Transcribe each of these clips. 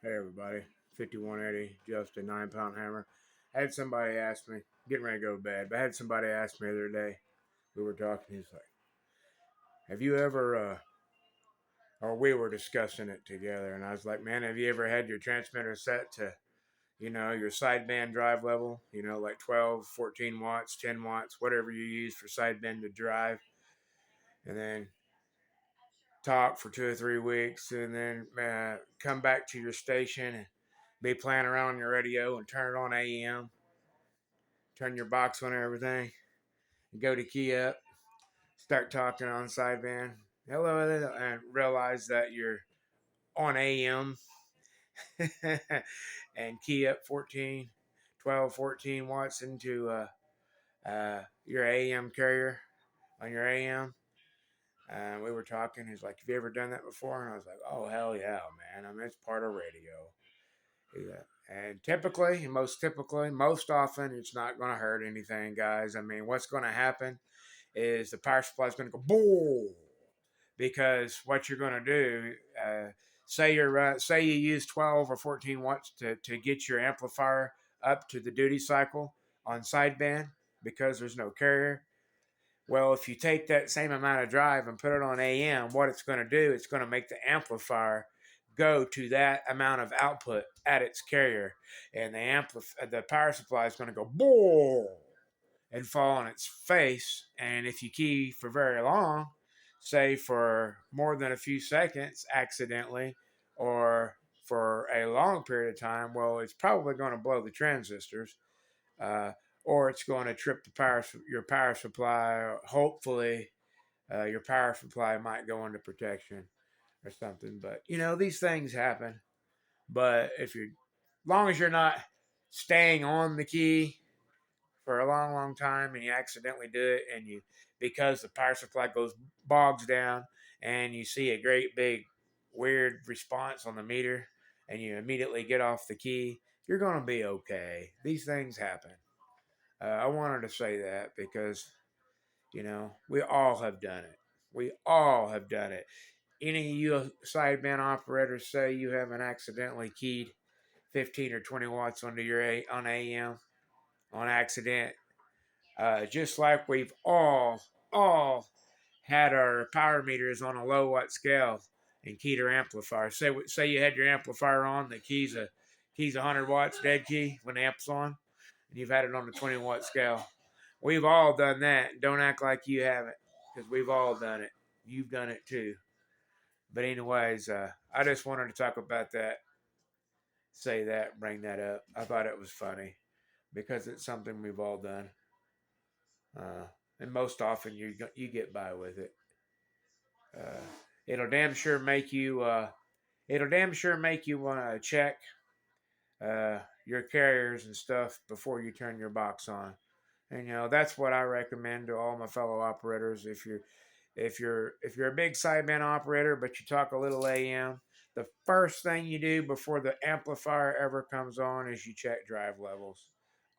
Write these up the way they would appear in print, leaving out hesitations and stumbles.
Hey everybody, 5180, just a 9 pound hammer. I had somebody ask me, getting ready to go to bed, but I had somebody ask me the other day, we were talking, he's like, have you ever, or we were discussing it together, and I was like, man, have you ever had your transmitter set to, your sideband drive level, like 12, 14 watts, 10 watts, whatever you use for sideband to drive, and then talk for 2 or 3 weeks, and then come back to your station and be playing around on your radio and turn it on AM, turn your box on and everything, and go to key up, start talking on sideband, hello, and realize that you're on AM and key up 14, 12, 14 watts into your AM carrier on your AM. We were talking. He's like, "Have you ever done that before?" And I was like, "Oh hell yeah, man! I mean, it's part of radio." Yeah. And typically, most often, it's not going to hurt anything, guys. I mean, what's going to happen is the power supply is going to go boom, because what you're going to do, say you use 12 or 14 watts to get your amplifier up to the duty cycle on sideband because there's no carrier. Well, if you take that same amount of drive and put it on AM, what it's going to do, it's going to make the amplifier go to that amount of output at its carrier, and the power supply is going to go boom and fall on its face. And if you key for very long, say for more than a few seconds, accidentally, or for a long period of time, well, it's probably going to blow the transistors. Uh, or it's going to trip your power supply. Or hopefully, your power supply might go into protection or something. But these things happen. But if you're, long as you're not staying on the key for a long, long time and you accidentally do it, and because the power supply bogs down, and you see a great big weird response on the meter, and you immediately get off the key, you're going to be okay. These things happen. I wanted to say that because, we all have done it. We all have done it. Any of you sideband operators say you haven't accidentally keyed 15 or 20 watts onto on AM on accident. Just like we've all had our power meters on a low watt scale and keyed our amplifier. Say you had your amplifier on, the key's 100 watts dead key when the amp's on, and you've had it on the 20-watt scale. We've all done that. Don't act like you haven't, because we've all done it. You've done it too. But anyways, I just wanted to talk about that, say that, bring that up. I thought it was funny because it's something we've all done, uh, and most often you get by with it. Uh, it'll damn sure make you. It'll damn sure make you want to check your carriers and stuff before you turn your box on. And that's what I recommend to all my fellow operators. If you're a big sideband operator, but you talk a little AM, the first thing you do before the amplifier ever comes on is you check drive levels.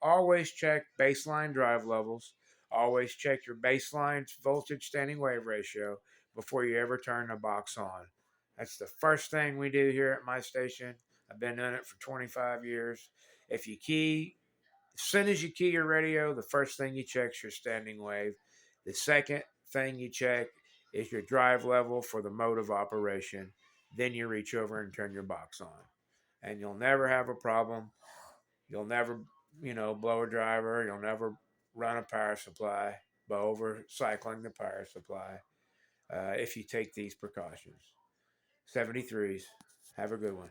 Always check baseline drive levels. Always check your baseline voltage standing wave ratio before you ever turn the box on. That's the first thing we do here at my station. I've been doing it for 25 years. If you key As soon as you key your radio, the first thing you check is your standing wave. The second thing you check is your drive level for the mode of operation. Then you reach over and turn your box on. And you'll never have a problem. You'll never, blow a driver. You'll never run a power supply by overcycling the power supply if you take these precautions. 73s. Have a good one.